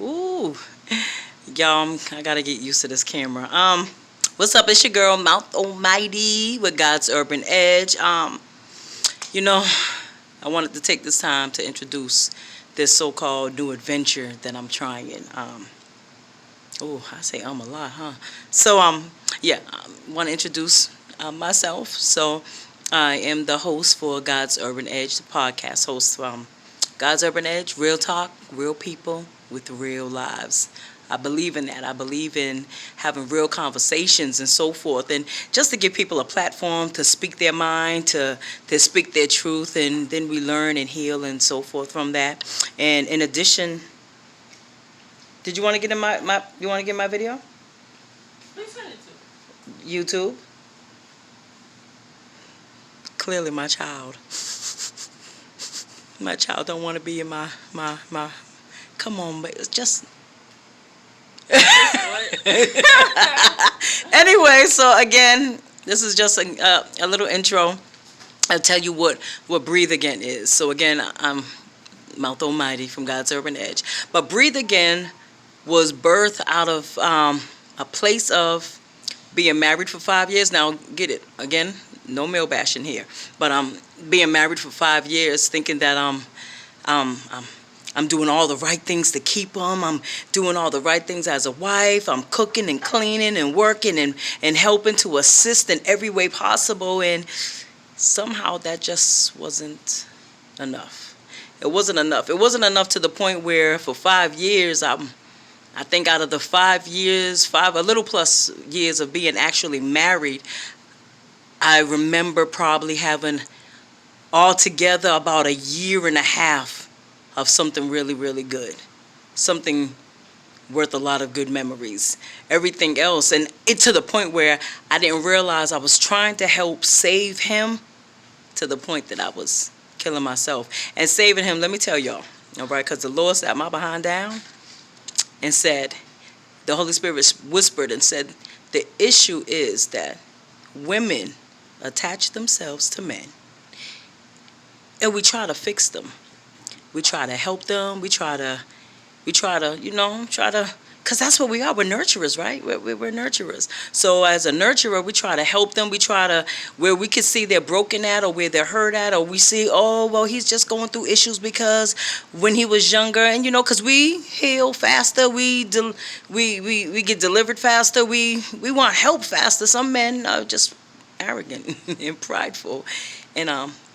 Ooh, y'all, I gotta get used to this camera. What's up? It's your girl, Mouth Almighty with God's Urban Edge. You know, I wanted to take this time to introduce this so-called new adventure that I'm trying. I say a lot, huh? So, yeah, I want to introduce myself. So, I am the host for God's Urban Edge, the podcast host. God's Urban Edge, real talk, real people with real lives. I believe in that. I believe in having real conversations and so forth, and just to give people a platform to speak their mind, to speak their truth, and then we learn and heal and so forth from that. And in addition, did you want to get in you want to get my video? Please send it to YouTube? Clearly my child. My child don't want to be in my come on, but it's just anyway, so again, this is just a little intro. I'll tell you what Breathe Again is. So again, I'm Mouth Almighty from God's Urban Edge. But Breathe Again was birthed out of a place of being married for 5 years. Now, get it, again, no male bashing here. But being married for 5 years, thinking that I'm doing all the right things to keep them. I'm doing all the right things as a wife. I'm cooking and cleaning and working and helping to assist in every way possible. And somehow that just wasn't enough. It wasn't enough. It wasn't enough to the point where for 5 years, I think out of the 5 years, a little plus years of being actually married, I remember probably having altogether about 1.5 years of something really, really good. Something worth a lot of good memories. Everything else, and it to the point where I didn't realize I was trying to help save him to the point that I was killing myself. And saving him, let me tell y'all, all right, because the Lord sat my behind down and said, the Holy Spirit whispered and said, the issue is that women attach themselves to men and we try to fix them. We try to help them. We try to, because that's what we are. We're nurturers, right? We're nurturers. So as a nurturer, we try to help them. We try to, where we can see they're broken at or where they're hurt at, or we see, oh, well, he's just going through issues because when he was younger, and because we heal faster, we get delivered faster, we want help faster. Some men are just arrogant and prideful, and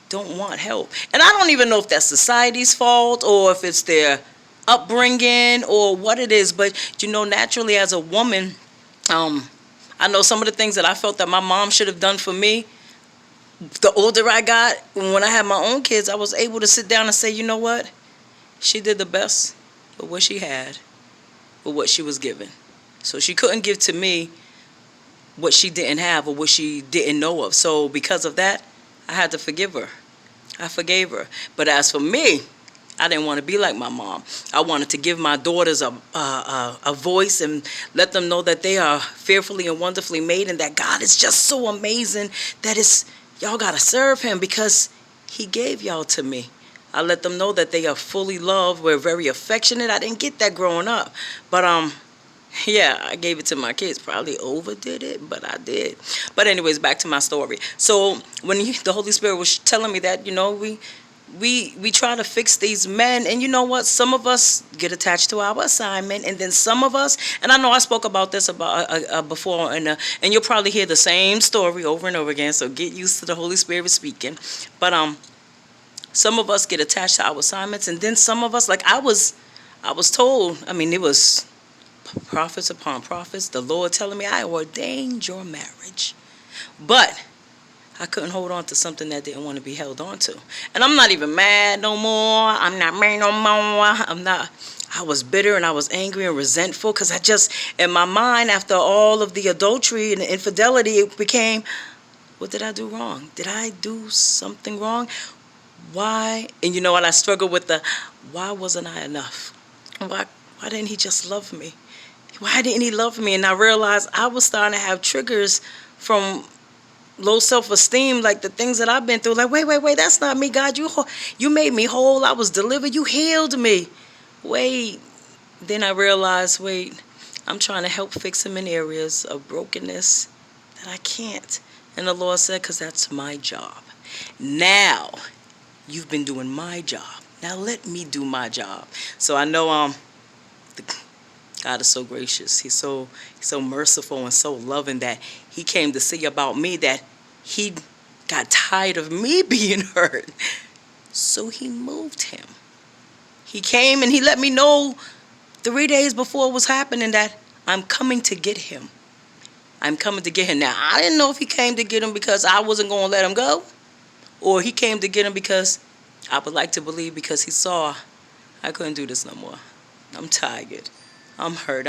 don't want help. And I don't even know if that's society's fault or if it's their upbringing or what it is. But naturally as a woman, I know some of the things that I felt that my mom should have done for me. The older I got, when I had my own kids, I was able to sit down and say, you know what? She did the best with what she had, with what she was given. So she couldn't give to me what she didn't have or what she didn't know of. So because of that, I had to forgive her. I forgave her. But as for me, I didn't want to be like my mom. I wanted to give my daughters a voice and let them know that they are fearfully and wonderfully made and that God is just so amazing that y'all got to serve him because he gave y'all to me. I let them know that they are fully loved. We're very affectionate. I didn't get that growing up. But yeah, I gave it to my kids. Probably overdid it, but I did. But anyways, back to my story. So when the Holy Spirit was telling me that, we try to fix these men, and you know what? Some of us get attached to our assignment, and then some of us, and I know I spoke about this before, and you'll probably hear the same story over and over again. So get used to the Holy Spirit speaking. But some of us get attached to our assignments, and then some of us, like I was told. I mean, it was prophets upon prophets, the Lord telling me I ordained your marriage. But I couldn't hold on to something that didn't want to be held on to. And I'm not even mad no more. I'm not mad no more. I was bitter and I was angry and resentful because I just, in my mind, after all of the adultery and the infidelity, it became, what did I do wrong? Did I do something wrong? Why? And you know what? I struggled with why wasn't I enough? Why didn't he just love me? Why didn't he love me? And I realized I was starting to have triggers from low self-esteem, like the things that I've been through. Like, wait, that's not me, God. You made me whole. I was delivered. You healed me. Wait, Then I realized, wait, I'm trying to help fix him in areas of brokenness that I can't. And the Lord said, because that's my job. Now, you've been doing my job. Now let me do my job. So I know God is so gracious. He's so merciful and so loving that he came to see about me, that he got tired of me being hurt. So he moved him. He came and he let me know 3 days before it was happening that I'm coming to get him. I'm coming to get him. Now, I didn't know if he came to get him because I wasn't going to let him go, or he came to get him because I would like to believe because he saw I couldn't do this no more. I'm tired. I'm hurt.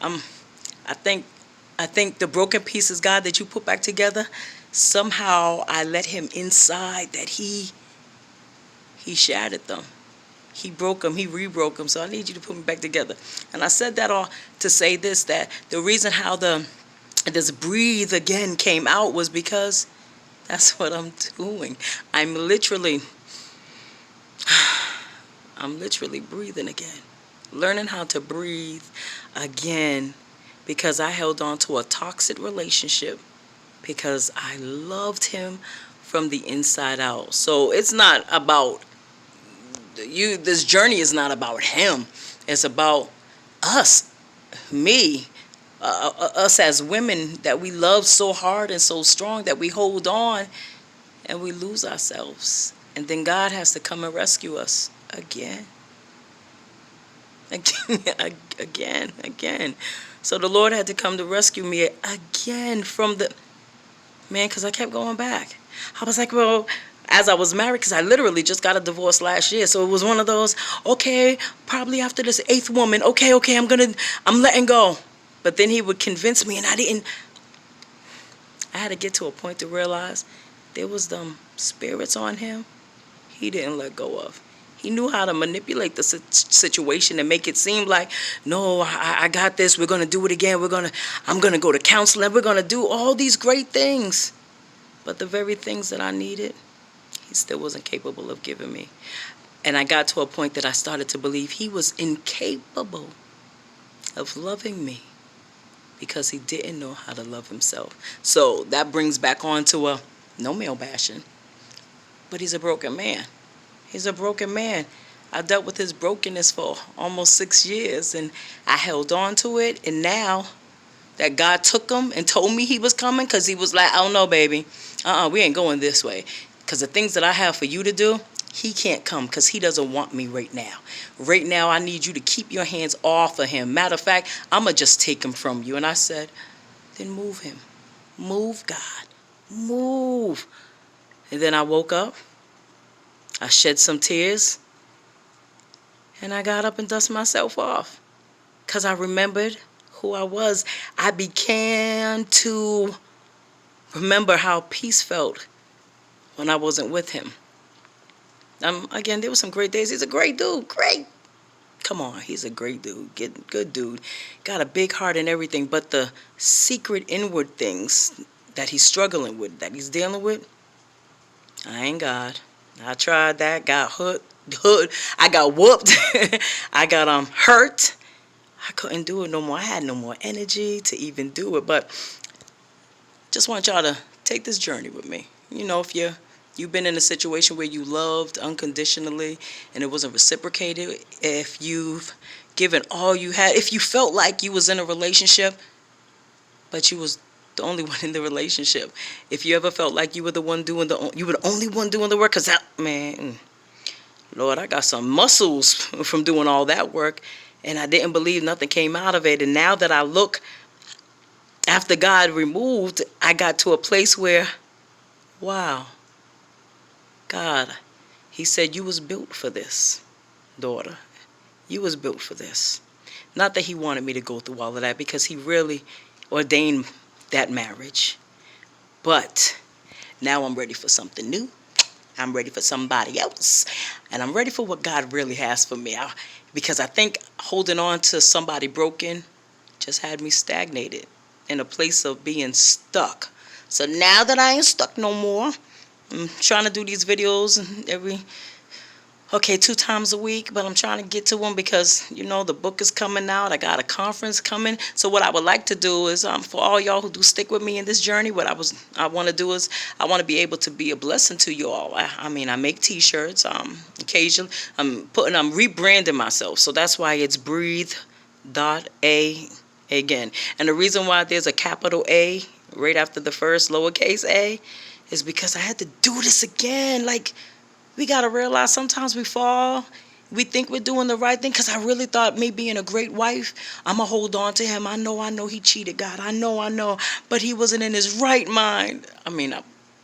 I think the broken pieces, God, that you put back together, somehow I let him inside, that he shattered them. He broke them. He re-broke them. So I need you to put me back together. And I said that all to say this, that the reason how this breathe again came out was because that's what I'm doing. I'm literally breathing again. Learning how to breathe again, because I held on to a toxic relationship because I loved him from the inside out. So it's not about you. This journey is not about him. It's about us, me, us as women, that we love so hard and so strong that we hold on and we lose ourselves. And then God has to come and rescue us again. Again. So the Lord had to come to rescue me again from the man, because I kept going back. I was like, well, as I was married, because I literally just got a divorce last year, so it was one of those, okay, probably after this 8th woman, okay, I'm letting go. But then he would convince me, and I had to get to a point to realize there was them spirits on him he didn't let go of. He knew how to manipulate the situation and make it seem like, no, I got this. We're going to do it again. I'm going to go to counseling. We're going to do all these great things. But the very things that I needed, he still wasn't capable of giving me. And I got to a point that I started to believe he was incapable of loving me because he didn't know how to love himself. So that brings back on to no male bashing. But he's a broken man. He's a broken man. I dealt with his brokenness for almost 6 years, and I held on to it. And now that God took him and told me he was coming, because he was like, oh no, baby, we ain't going this way. Because the things that I have for you to do, he can't come because he doesn't want me right now. Right now, I need you to keep your hands off of him. Matter of fact, I'm going to just take him from you. And I said, then move him. Move, God. Move. And then I woke up. I shed some tears, and I got up and dusted myself off because I remembered who I was. I began to remember how peace felt when I wasn't with him. Again, there were some great days. He's a great dude. Great. Come on, he's a great dude. Good dude. Got a big heart and everything, but the secret inward things that he's struggling with, that he's dealing with, I ain't God. I tried that, got hooked, I got whooped, I got hurt. I couldn't do it no more. I had no more energy to even do it. But just want y'all to take this journey with me. You know, if you've been in a situation where you loved unconditionally and it wasn't reciprocated, if you've given all you had, if you felt like you was in a relationship but you was the only one in the relationship. If you ever felt like you were the only one doing the work, because that, man, Lord, I got some muscles from doing all that work, and I didn't believe nothing came out of it. And now that I look, after God removed, I got to a place where, wow, God, he said, you was built for this, daughter. You was built for this. Not that he wanted me to go through all of that, because he really ordained that marriage. But now I'm ready for something new. I'm ready for somebody else. And I'm ready for what God really has for me. Because I think holding on to somebody broken just had me stagnated in a place of being stuck. So now that I ain't stuck no more, I'm trying to do these videos every Okay, 2 times a week, but I'm trying to get to them because, the book is coming out. I got a conference coming. So what I would like to do is, for all y'all who do stick with me in this journey, I want to do is I want to be able to be a blessing to you all. I mean, I make T-shirts. Occasionally, I'm rebranding myself. So that's why it's Breathe.aAgain. And the reason why there's a capital A right after the first lowercase a is because I had to do this again. Like, we got to realize sometimes we fall. We think we're doing the right thing because I really thought me being a great wife, I'm going to hold on to him. I know he cheated, God. I know. But he wasn't in his right mind. I mean,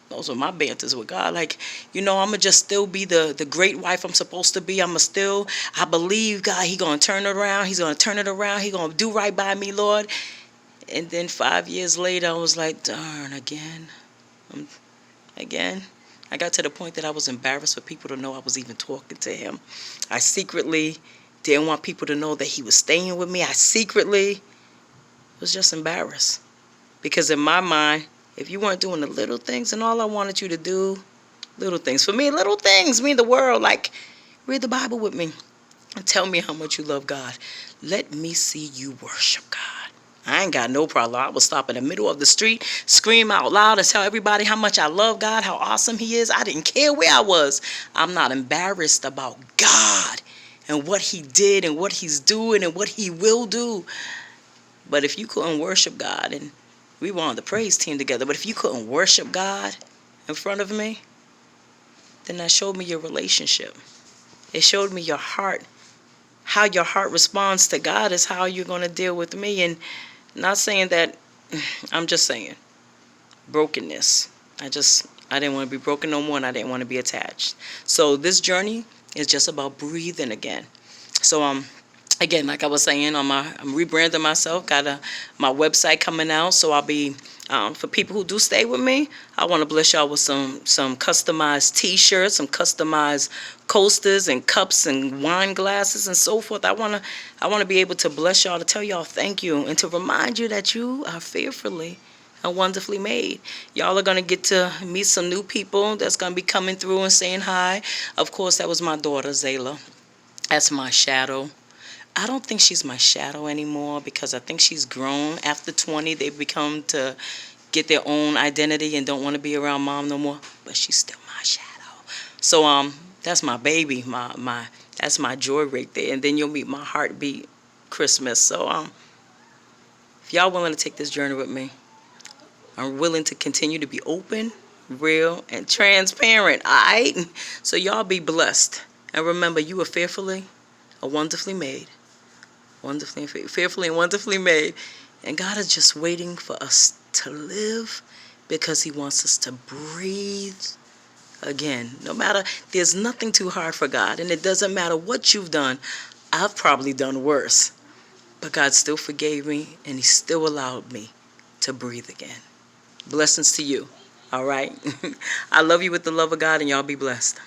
those are my banters with God. Like, I'm going to just still be the great wife I'm supposed to be. I believe, God, he going to turn it around. He's going to turn it around. He going to do right by me, Lord. And then 5 years later, I was like, darn, again. I got to the point that I was embarrassed for people to know I was even talking to him. I secretly didn't want people to know that he was staying with me. I secretly was just embarrassed. Because in my mind, if you weren't doing the little things, and all I wanted you to do, little things. For me, little things mean the world. Like, read the Bible with me and tell me how much you love God. Let me see you worship God. I ain't got no problem. I would stop in the middle of the street, scream out loud, and tell everybody how much I love God, how awesome he is. I didn't care where I was. I'm not embarrassed about God and what he did and what he's doing and what he will do. But if you couldn't worship God, and we were on the praise team together, but if you couldn't worship God in front of me, then that showed me your relationship. It showed me your heart. How your heart responds to God is how you're going to deal with me. And not saying that, I'm just saying, brokenness. I didn't want to be broken no more, and I didn't want to be attached. So this journey is just about breathing again. So again, like I was saying, I'm rebranding myself. Got my website coming out, so I'll be for people who do stay with me. I want to bless y'all with some customized T-shirts, some customized coasters and cups and wine glasses and so forth. I want to be able to bless y'all, to tell y'all thank you, and to remind you that you are fearfully and wonderfully made. Y'all are going to get to meet some new people that's going to be coming through and saying hi. Of course, that was my daughter, Zayla. That's my shadow. I don't think she's my shadow anymore because I think she's grown. After 20, they become to get their own identity and don't want to be around mom no more. But she's still my shadow. So that's my baby. That's my joy right there. And then you'll meet my heartbeat, Christmas. So if y'all willing to take this journey with me, I'm willing to continue to be open, real, and transparent. All right? So y'all be blessed. And remember, you are fearfully and wonderfully made. Fearfully and wonderfully made. And God is just waiting for us to live because he wants us to breathe again. No matter, there's nothing too hard for God. And it doesn't matter what you've done. I've probably done worse. But God still forgave me, and he still allowed me to breathe again. Blessings to you. All right? I love you with the love of God, and y'all be blessed.